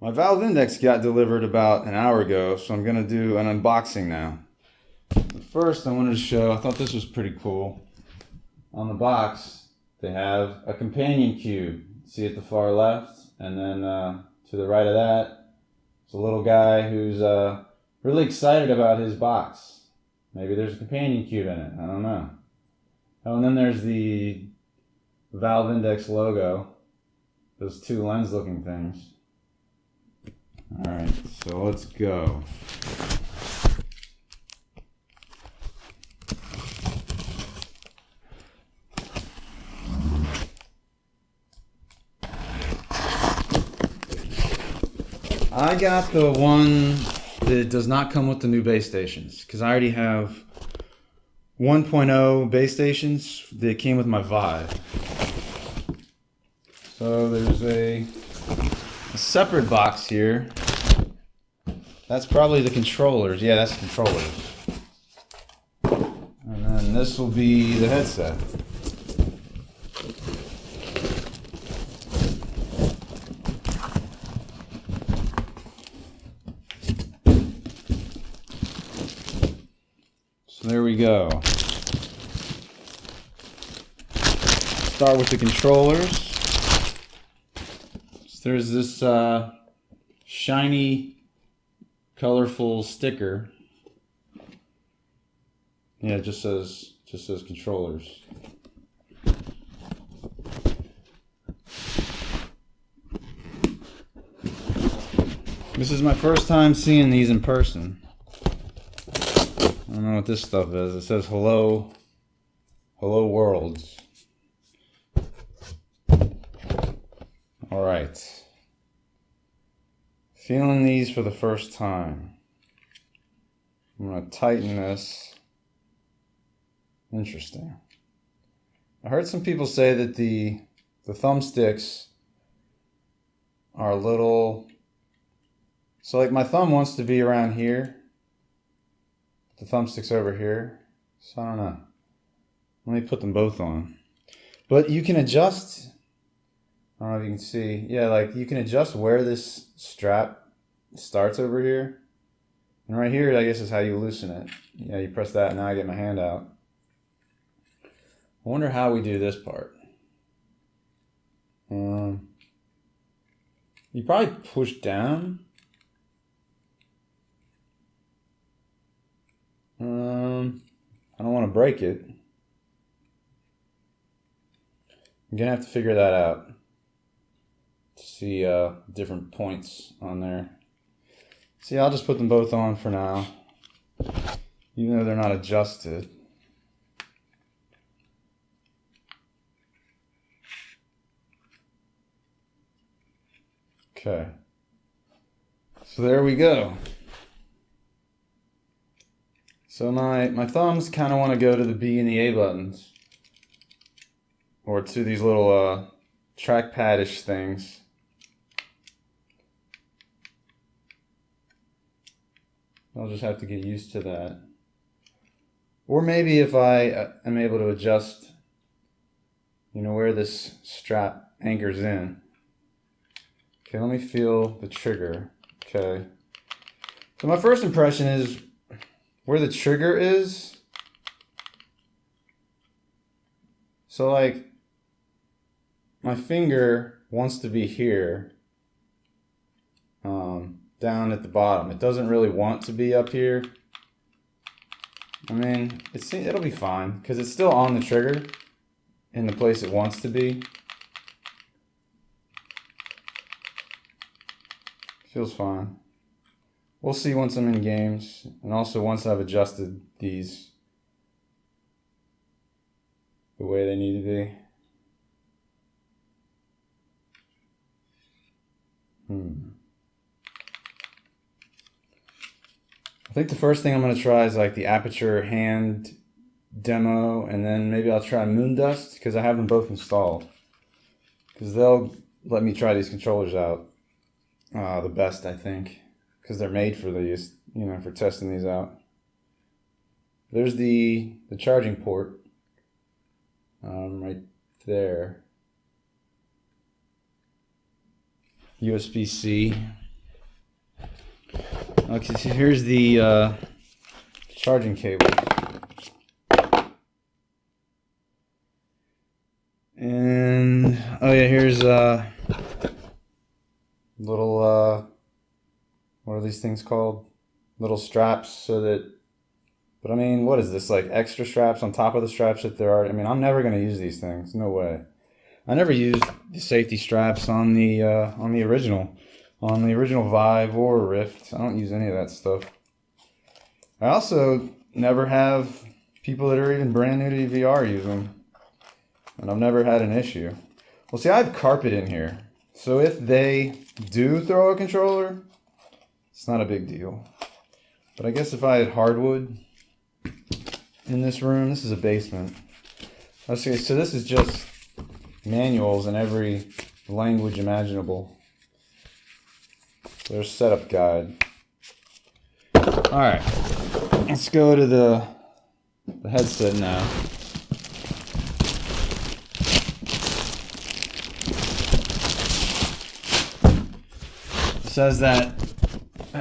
My valve index got delivered about an hour ago, so I'm going to do an unboxing now. First, I wanted to show, I thought this was pretty cool. On the box, they have a companion cube. See at the far left, and then to the right of that, it's a little guy who's really excited about his box. Maybe there's a companion cube in it, I don't know. Oh, and then there's the valve index logo, those two lens looking things. Alright, so let's go. I got the one that does not come with the new base stations because I already have 1.0 base stations that came with my Vive. So there's a separate box here. That's probably the controllers. Yeah, that's the controllers. And then this will be the headset. So there we go. Start with the controllers. So there's this shiny, colorful sticker. Yeah, it just says controllers. This is my first time seeing these in person. I don't know what this stuff is. It says hello worlds. All right. Feeling these for the first time. I'm going to tighten this. Interesting. I heard some people say that the thumbsticks are a little... So like my thumb wants to be around here. The thumbstick's over here. So I don't know. Let me put them both on. But you can adjust... I don't know if you can see. Yeah, like you can adjust where this strap starts over here. And right here, I guess, is how you loosen it. Yeah, you press that, and now I get my hand out. I wonder how we do this part. You probably push down. I don't want to break it. I'm gonna have to figure that out. See different points on there. See, I'll just put them both on for now, even though they're not adjusted. Okay. So there we go. So my thumbs kind of want to go to the B and the A buttons, or to these little trackpad-ish things. I'll just have to get used to that. Or maybe if I am able to adjust, where this strap anchors in. Okay, let me feel the trigger. Okay. So my first impression is where the trigger is. So like, my finger wants to be here. Down at the bottom. It doesn't really want to be up here. I mean, it'll be fine because it's still on the trigger in the place it wants to be. Feels fine. We'll see once I'm in games, and also once I've adjusted these the way they need to be. I think the first thing I'm going to try is like the Aperture hand demo, and then maybe I'll try Moondust because I have them both installed. Because they'll let me try these controllers out the best, I think, because they're made for these, for testing these out. There's the charging port right there. USB-C. Okay, so here's the charging cable. And, oh yeah, here's little, what are these things called? Little straps so that, but I mean, what is this, like extra straps on top of the straps that there are? I mean, I'm never going to use these things. No way. I never used the safety straps on the original Vive or Rift. I don't use any of that stuff. I also never have people that are even brand new to VR use them. And I've never had an issue. Well, see, I have carpet in here. So if they do throw a controller, it's not a big deal. But I guess if I had hardwood in this room, this is a basement. Okay, so this is just manuals in every language imaginable. There's setup guide. Alright, let's go to the headset now. It says that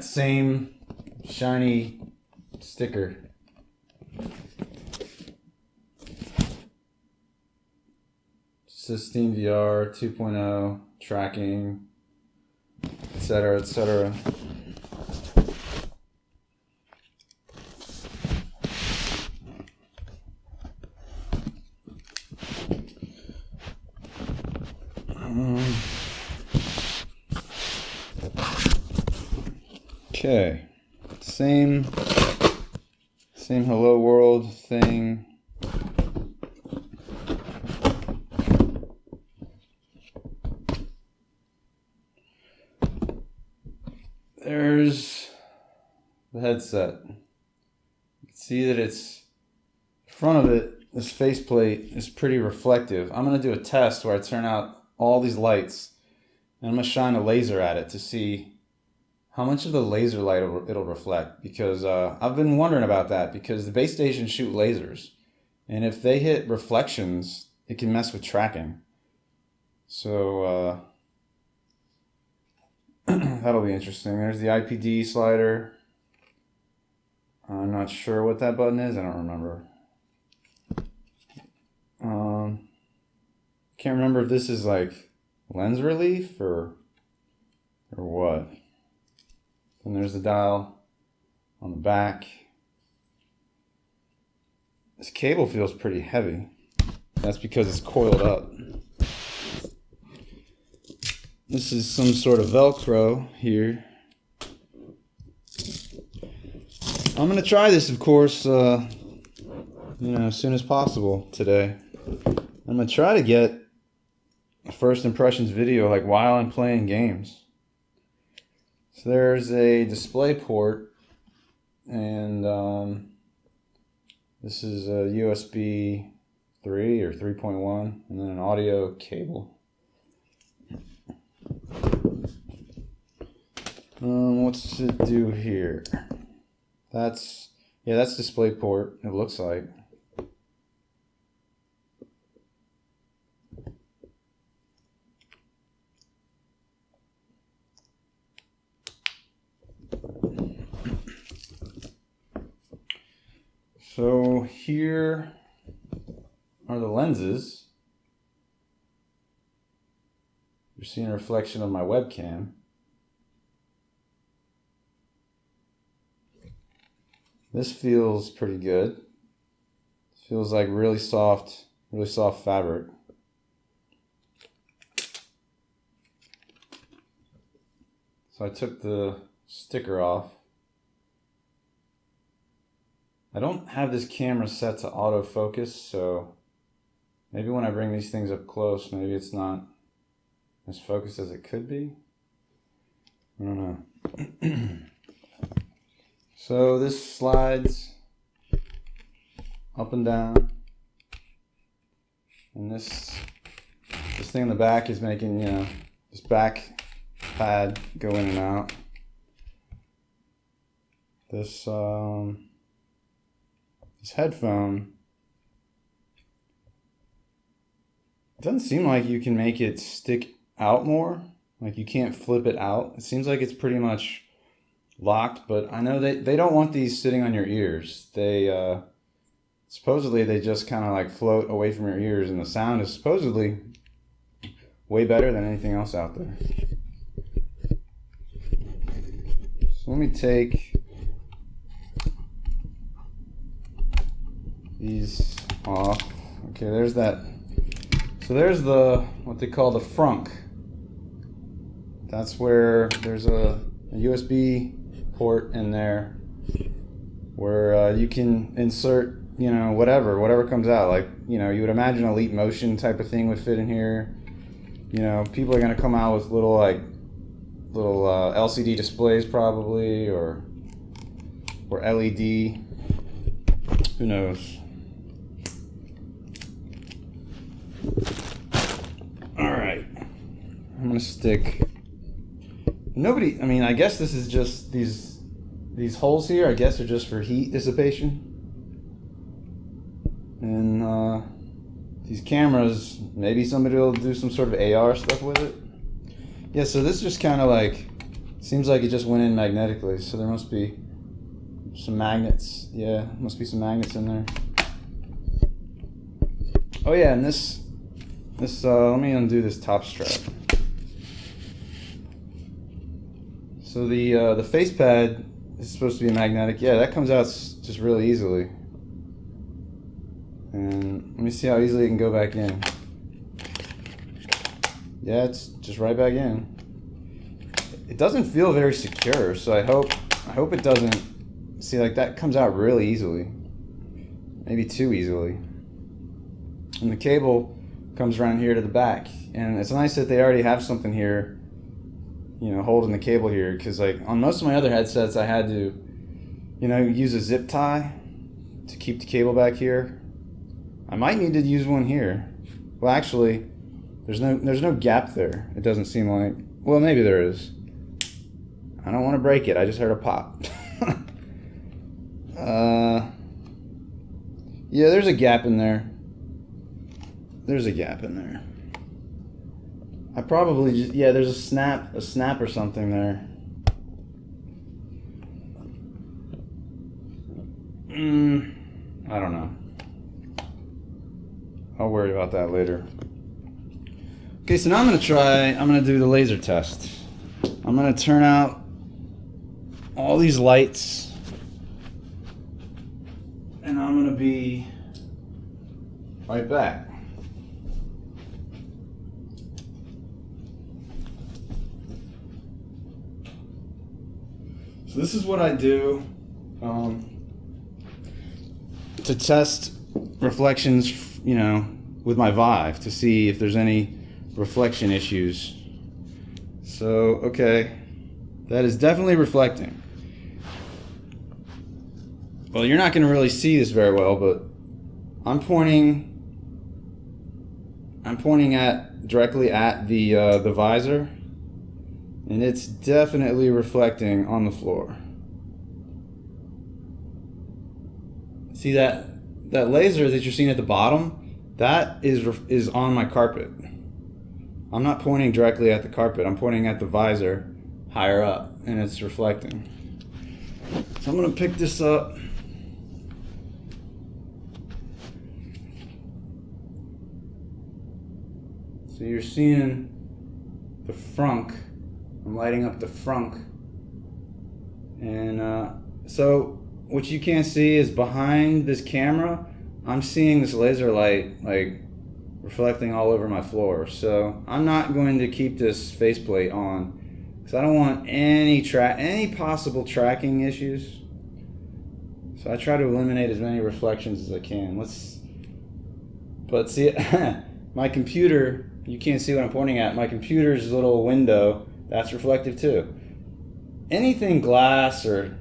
same shiny sticker. Steam VR 2.0 tracking, etc., etc. Okay, same hello world thing. There's the headset. You can see that it's in front of it, this faceplate is pretty reflective. I'm going to do a test where I turn out all these lights and I'm going to shine a laser at it to see how much of the laser light it'll reflect, because I've been wondering about that, because the base stations shoot lasers, and if they hit reflections, it can mess with tracking. So that'll be interesting. There's the Ipd slider. I'm not sure what that button is. I don't remember. Can't remember if this is like lens relief or what. And there's the dial on the back. This cable feels pretty heavy. That's because it's coiled up. This is some sort of Velcro here. I'm gonna try this, of course, as soon as possible today. I'm gonna try to get a first impressions video like while I'm playing games. So there's a display port, and this is a USB 3 or 3.1, and then an audio cable. What's it do here? That's display port, it looks like. So here are the lenses. You're seeing a reflection of my webcam. This feels pretty good. Feels like really soft fabric. So I took the sticker off. I don't have this camera set to autofocus, so maybe when I bring these things up close, maybe it's not as focused as it could be. I don't know. So this slides up and down, and this thing in the back is making, this back pad go in and out. This headphone, it doesn't seem like you can make it stick out more. Like you can't flip it out. It seems like it's pretty much locked, but I know they don't want these sitting on your ears. They supposedly they just kind of like float away from your ears, and the sound is supposedly way better than anything else out there. So let me take these off. Okay, there's that. So there's the what they call the frunk. That's where there's a USB port in there where you can insert, you know, whatever comes out. Like, you know, you would imagine a Leap Motion type of thing would fit in here. You know, people are gonna come out with little LCD displays probably, or LED. Who knows? All right, I'm gonna stick. I mean, I guess this is just these holes here. I guess are just for heat dissipation. And these cameras, maybe somebody will do some sort of AR stuff with it. Yeah, so this just kind of like seems like it just went in magnetically. So there must be some magnets. Yeah, must be some magnets in there. Oh yeah, and this let me undo this top strap. So the face pad is supposed to be magnetic. Yeah, that comes out just really easily. And let me see how easily it can go back in. Yeah, it's just right back in. It doesn't feel very secure, so I hope it doesn't. See, like that comes out really easily. Maybe too easily. And the cable comes around here to the back. And it's nice that they already have something here, you know, holding the cable here, because like on most of my other headsets I had to, you know, use a zip tie to keep the cable back here. I might need to use one here. Well, actually, there's no gap there. It doesn't seem like. Well, maybe there is. I don't want to break it. I just heard a pop. Yeah, there's a gap in there. There's a gap in there. I probably just, yeah, there's a snap or something there. I don't know. I'll worry about that later. Okay, so now I'm gonna do the laser test. I'm gonna turn out all these lights, and I'm gonna be right back. So this is what I do to test reflections, you know, with my Vive to see if there's any reflection issues. So, okay, that is definitely reflecting. Well, you're not going to really see this very well, but I'm pointing directly at the visor, and it's definitely reflecting on the floor. See that laser that you're seeing at the bottom? That is on my carpet. I'm not pointing directly at the carpet. I'm pointing at the visor higher up, and it's reflecting. So I'm going to pick this up. So you're seeing the frunk. I'm lighting up the frunk. And so what you can't see is behind this camera, I'm seeing this laser light like reflecting all over my floor. So I'm not going to keep this faceplate on because I don't want any possible tracking issues. So I try to eliminate as many reflections as I can. But see, my computer, you can't see what I'm pointing at. My computer's little window, that's reflective too. Anything glass or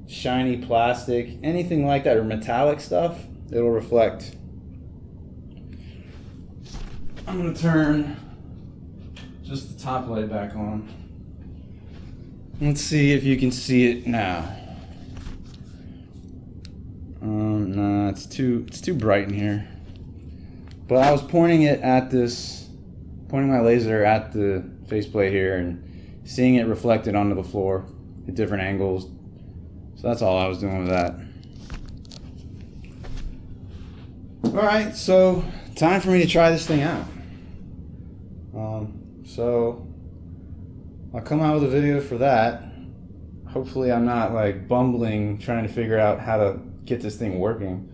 shiny plastic, anything like that, or metallic stuff, it'll reflect. I'm gonna turn just the top light back on. Let's see if you can see it now. Nah, it's too bright in here. But I was pointing my laser at the faceplate here and seeing it reflected onto the floor. at different angles. So that's all I was doing with that. Alright, so time for me to try this thing out. So I'll come out with a video for that. Hopefully I'm not like bumbling trying to figure out how to get this thing working,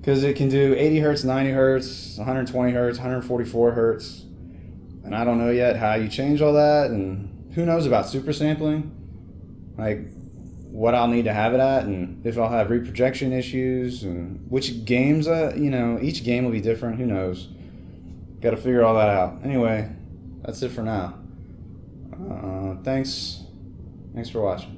because it can do 80 hertz, 90 hertz, 120 hertz, 144 hertz, and I don't know yet how you change all that, and who knows about super sampling, like what I'll need to have it at, and if I'll have reprojection issues, and which games, you know, each game will be different, who knows. Got to figure all that out. Anyway, that's it for now. Thanks for watching.